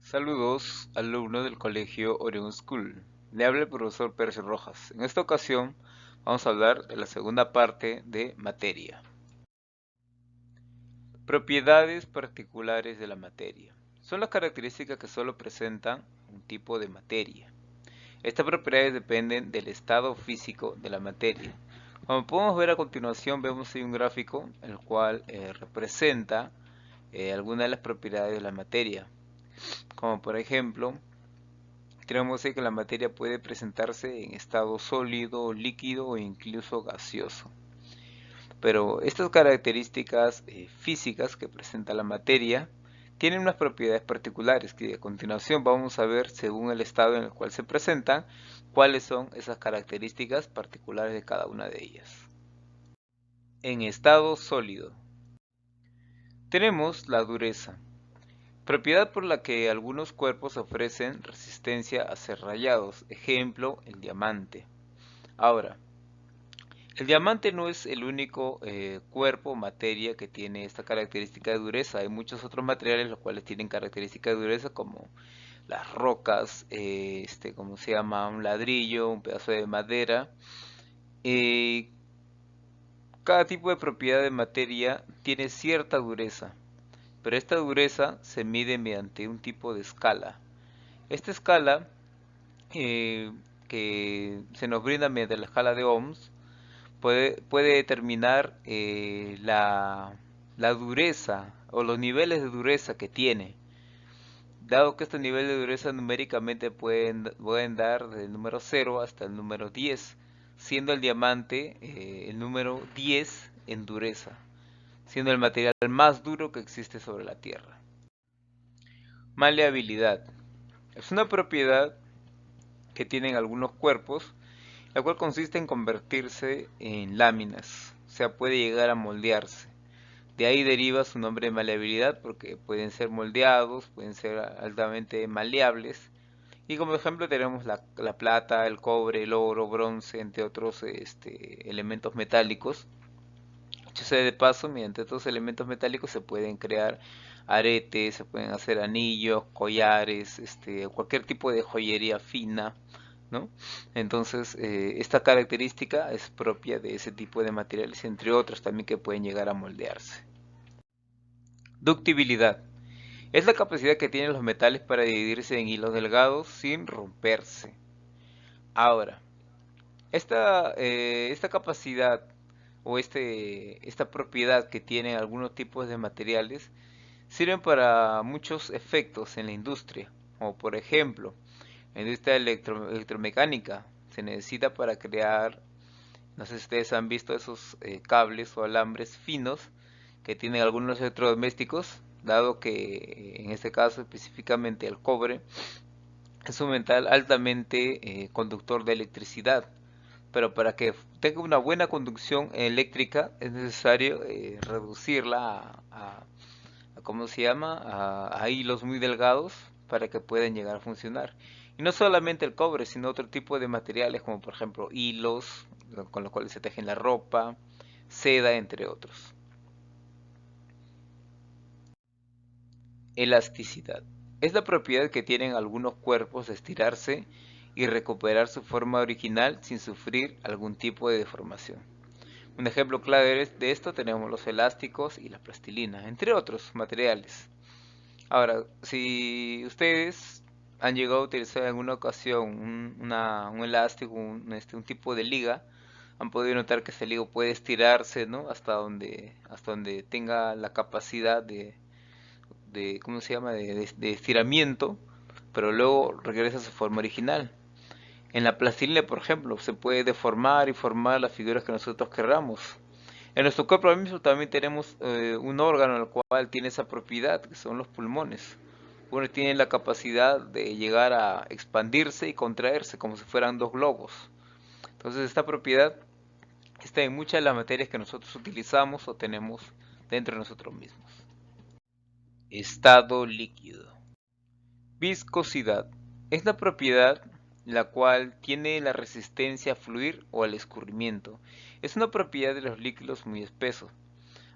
Saludos, alumno del colegio Orion School. Le habla el profesor Pérez Rojas. En esta ocasión vamos a hablar de la segunda parte de materia. Propiedades particulares de la materia. Son las características que solo presentan un tipo de materia. Estas propiedades dependen del estado físico de la materia. Como podemos ver a continuación, vemos ahí un gráfico el cual representa algunas de las propiedades de la materia. Como por ejemplo, tenemos que la materia puede presentarse en estado sólido, líquido o incluso gaseoso. Pero estas características físicas que presenta la materia tienen unas propiedades particulares que a continuación vamos a ver según el estado en el cual se presentan cuáles son esas características particulares de cada una de ellas. En estado sólido tenemos la dureza, propiedad por la que algunos cuerpos ofrecen resistencia a ser rayados, ejemplo el diamante. Ahora, el diamante no es el único cuerpo o materia que tiene esta característica de dureza. Hay muchos otros materiales los cuales tienen características de dureza como las rocas, como se llama, un ladrillo, un pedazo de madera. Eh, Cada tipo de propiedad de materia tiene cierta dureza, pero esta dureza se mide mediante un tipo de escala. Esta escala que se nos brinda mediante la escala de Ohms puede determinar la dureza o los niveles de dureza que tiene. Dado que estos niveles de dureza numéricamente pueden dar del número 0 hasta el número 10, siendo el diamante el número 10 en dureza, siendo el material más duro que existe sobre la Tierra. Maleabilidad. Es una propiedad que tienen algunos cuerpos, la cual consiste en convertirse en láminas, o sea, puede llegar a moldearse. De ahí deriva su nombre de maleabilidad porque pueden ser moldeados, pueden ser altamente maleables. Y como ejemplo tenemos la plata, el cobre, el oro, bronce, entre otros elementos metálicos. Dicho sea de paso, mediante estos elementos metálicos se pueden crear aretes, se pueden hacer anillos, collares, cualquier tipo de joyería fina, ¿no? Entonces, esta característica es propia de ese tipo de materiales, entre otros también que pueden llegar a moldearse. Ductibilidad. Es la capacidad que tienen los metales para dividirse en hilos delgados sin romperse. Ahora, esta capacidad o esta propiedad que tienen algunos tipos de materiales sirven para muchos efectos en la industria, como por ejemplo, en la industria electromecánica se necesita para crear, no sé si ustedes han visto esos cables o alambres finos que tienen algunos electrodomésticos, dado que en este caso específicamente el cobre es un metal altamente conductor de electricidad, pero para que tenga una buena conducción eléctrica es necesario reducirla ¿cómo se llama? A hilos muy delgados para que puedan llegar a funcionar. Y no solamente el cobre, sino otro tipo de materiales como por ejemplo hilos con los cuales se tejen la ropa, seda, entre otros. Elasticidad. Es la propiedad que tienen algunos cuerpos de estirarse y recuperar su forma original sin sufrir algún tipo de deformación. Un ejemplo clave de esto tenemos los elásticos y la plastilina, entre otros materiales. Ahora, si ustedes han llegado a utilizar en alguna ocasión un elástico, un tipo de liga, han podido notar que ese liga puede estirarse, ¿no? Hasta donde tenga la capacidad ¿cómo se llama? De estiramiento, pero luego regresa a su forma original. En la plastilina, por ejemplo, se puede deformar y formar las figuras que nosotros querramos. En nuestro cuerpo mismo también tenemos un órgano el cual tiene esa propiedad, que son los pulmones. Uno tiene la capacidad de llegar a expandirse y contraerse como si fueran dos globos. Entonces esta propiedad está en muchas de las materias que nosotros utilizamos o tenemos dentro de nosotros mismos. Estado líquido. Viscosidad. Es la propiedad la cual tiene la resistencia a fluir o al escurrimiento. Es una propiedad de los líquidos muy espesos.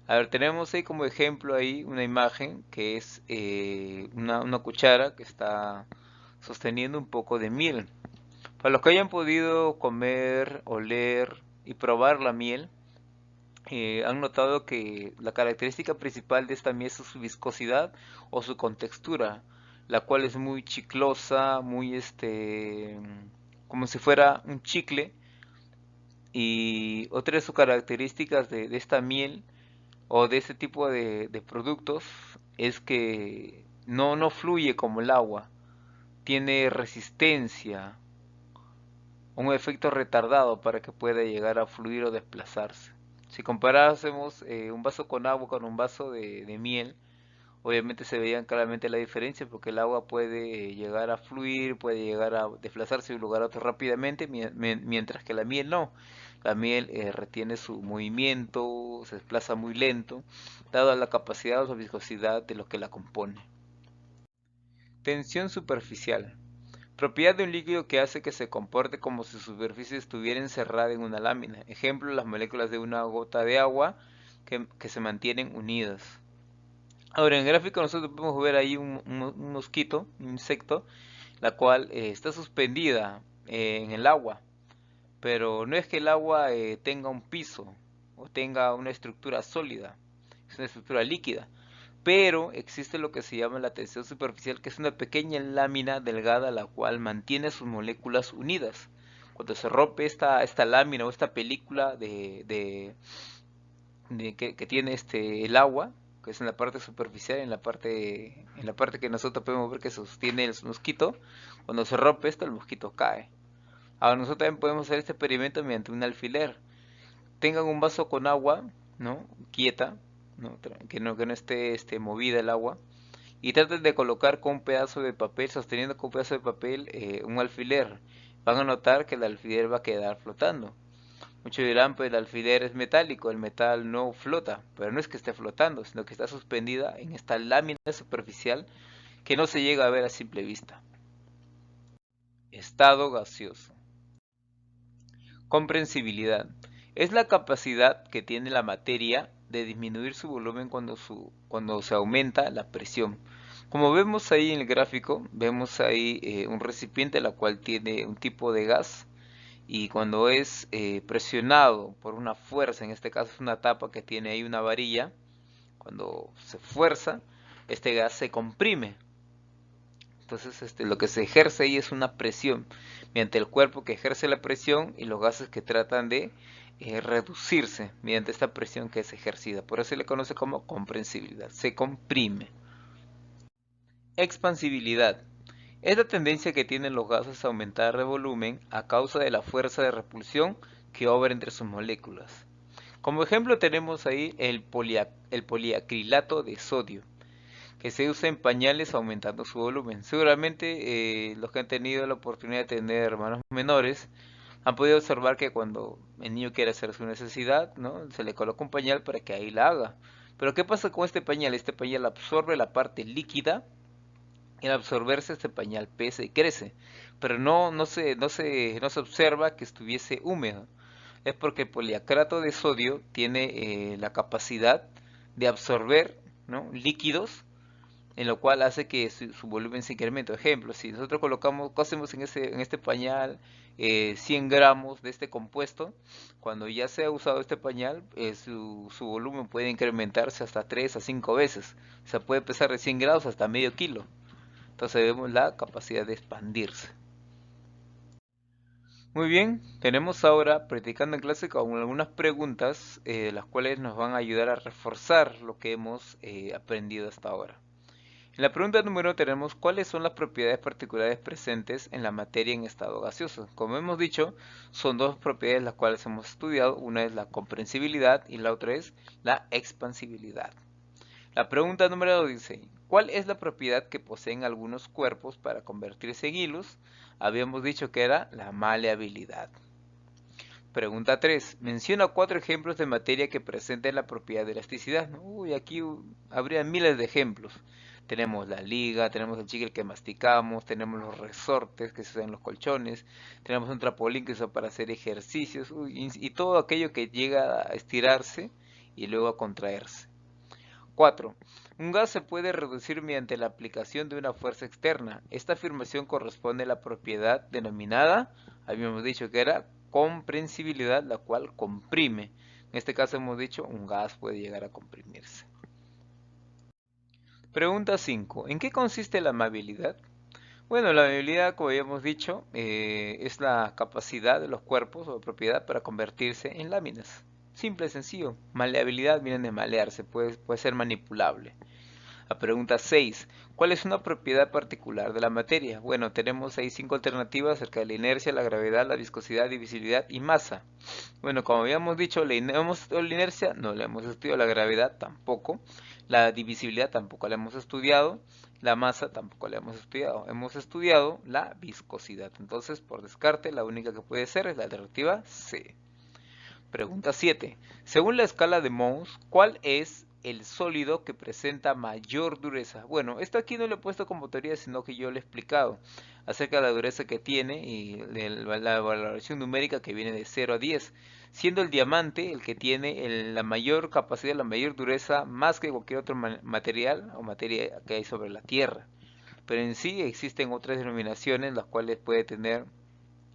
A ver, tenemos ahí como ejemplo ahí una imagen que es una cuchara que está sosteniendo un poco de miel. Para los que hayan podido comer, oler y probar la miel, han notado que la característica principal de esta miel es su viscosidad o su contextura, la cual es muy chiclosa, muy como si fuera un chicle. Y otra de sus características de esta miel o de este tipo de productos es que no fluye como el agua, tiene resistencia, un efecto retardado para que pueda llegar a fluir o desplazarse. Si comparásemos un vaso con agua con un vaso de miel, obviamente se veían claramente la diferencia porque el agua puede llegar a fluir, puede llegar a desplazarse de un lugar a otro rápidamente, mientras que la miel no. La miel retiene su movimiento, se desplaza muy lento, dada la capacidad o viscosidad de lo que la compone. Tensión superficial. Propiedad de un líquido que hace que se comporte como si su superficie estuviera encerrada en una lámina. Ejemplo, las moléculas de una gota de agua que se mantienen unidas. Ahora, en el gráfico nosotros podemos ver ahí un mosquito, un insecto, la cual está suspendida en el agua, pero no es que el agua tenga un piso o tenga una estructura sólida, es una estructura líquida, pero existe lo que se llama la tensión superficial, que es una pequeña lámina delgada la cual mantiene sus moléculas unidas. Cuando se rompe esta lámina o esta película que tiene el agua, que es en la parte superficial, en la parte que nosotros podemos ver que sostiene el mosquito, cuando se rompe esto, el mosquito cae. Ahora nosotros también podemos hacer este experimento mediante un alfiler. Tengan un vaso con agua, ¿no? Quieta, ¿no? Que no esté movida el agua, y traten de colocar con un pedazo de papel, sosteniendo con un pedazo de papel un alfiler. Van a notar que el alfiler va a quedar flotando. Muchos dirán, pues el alfiler es metálico, el metal no flota, pero no es que esté flotando, sino que está suspendida en esta lámina superficial que no se llega a ver a simple vista. Estado gaseoso. Comprensibilidad. Es la capacidad que tiene la materia de disminuir su volumen cuando se aumenta la presión. Como vemos ahí en el gráfico, vemos ahí un recipiente la cual tiene un tipo de gas y cuando es presionado por una fuerza, en este caso es una tapa que tiene ahí una varilla, cuando se fuerza, este gas se comprime. Entonces lo que se ejerce ahí es una presión, mediante el cuerpo que ejerce la presión y los gases que tratan de reducirse mediante esta presión que es ejercida. Por eso se le conoce como comprensibilidad, se comprime. Expansibilidad. Es la tendencia que tienen los gases a aumentar de volumen a causa de la fuerza de repulsión que obra entre sus moléculas. Como ejemplo tenemos ahí el poliacrilato de sodio, que se usa en pañales aumentando su volumen. Seguramente los que han tenido la oportunidad de tener hermanos menores han podido observar que cuando el niño quiere hacer su necesidad, ¿no? Se le coloca un pañal para que ahí la haga. Pero ¿qué pasa con este pañal? Este pañal absorbe la parte líquida y al absorberse este pañal pesa y crece. Pero no se observa que estuviese húmedo. Es porque el poliacrato de sodio tiene la capacidad de absorber, ¿no? líquidos, en lo cual hace que su volumen se incremente. Ejemplo, si nosotros cosemos en este pañal 100 gramos de este compuesto, cuando ya se ha usado este pañal, su volumen puede incrementarse hasta 3 a 5 veces. O sea, puede pesar de 100 grados hasta medio kilo. Entonces vemos la capacidad de expandirse. Muy bien, tenemos ahora practicando en clase con algunas preguntas, las cuales nos van a ayudar a reforzar lo que hemos aprendido hasta ahora. En la pregunta número 1 tenemos cuáles son las propiedades particulares presentes en la materia en estado gaseoso. Como hemos dicho, son dos propiedades las cuales hemos estudiado. Una es la comprensibilidad y la otra es la expansibilidad. La pregunta número 2 dice, ¿cuál es la propiedad que poseen algunos cuerpos para convertirse en hilos? Habíamos dicho que era la maleabilidad. Pregunta 3. Menciona 4 ejemplos de materia que presenten la propiedad de elasticidad. Uy, aquí habría miles de ejemplos. Tenemos la liga, tenemos el chicle que masticamos, tenemos los resortes que se usan en los colchones, tenemos un trampolín que se usa para hacer ejercicios, y todo aquello que llega a estirarse y luego a contraerse. 4. Un gas se puede reducir mediante la aplicación de una fuerza externa. Esta afirmación corresponde a la propiedad denominada, habíamos dicho que era comprensibilidad, la cual comprime. En este caso hemos dicho un gas puede llegar a comprimirse. Pregunta 5. ¿En qué consiste la amabilidad? Bueno, la amabilidad, como habíamos dicho, es la capacidad de los cuerpos o propiedad para convertirse en láminas. Simple y sencillo. Maleabilidad viene de malearse, puede ser manipulable. La pregunta 6. ¿Cuál es una propiedad particular de la materia? Bueno, tenemos ahí 5 alternativas acerca de la inercia, la gravedad, la viscosidad, divisibilidad y masa. Bueno, como habíamos dicho, hemos estudiado la inercia, no la hemos estudiado, la gravedad tampoco, la divisibilidad tampoco la hemos estudiado, la masa tampoco la hemos estudiado. Hemos estudiado la viscosidad. Entonces, por descarte, la única que puede ser es la alternativa C. Pregunta 7. Según la escala de Mohs, ¿cuál es el sólido que presenta mayor dureza? Bueno, esto aquí no lo he puesto como teoría, sino que yo lo he explicado acerca de la dureza que tiene y de la valoración numérica que viene de 0 a 10, siendo el diamante el que tiene la mayor capacidad, la mayor dureza, más que cualquier otro material o materia que hay sobre la Tierra. Pero en sí existen otras denominaciones, las cuales puede tener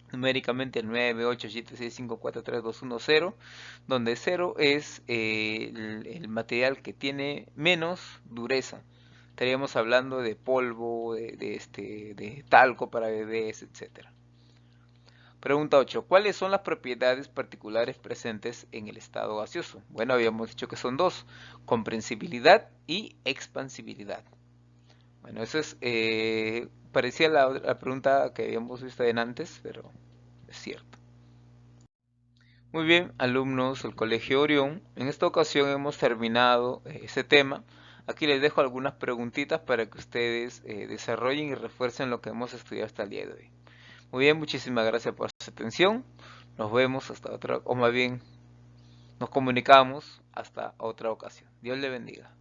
numéricamente el 9, 8, 7, 6, 5, 4, 3, 2, 1, 0, donde 0 es el material que tiene menos dureza. Estaríamos hablando de polvo, de talco para bebés, etc. Pregunta 8. ¿Cuáles son las propiedades particulares presentes en el estado gaseoso? Bueno, habíamos dicho que son dos, comprensibilidad y expansibilidad. Bueno, eso es parecía la pregunta que habíamos visto en antes, pero es cierto. Muy bien, alumnos del Colegio Orión, en esta ocasión hemos terminado ese tema. Aquí les dejo algunas preguntitas para que ustedes desarrollen y refuercen lo que hemos estudiado hasta el día de hoy. Muy bien, muchísimas gracias por su atención. Nos vemos hasta otra, o más bien nos comunicamos hasta otra ocasión. Dios le bendiga.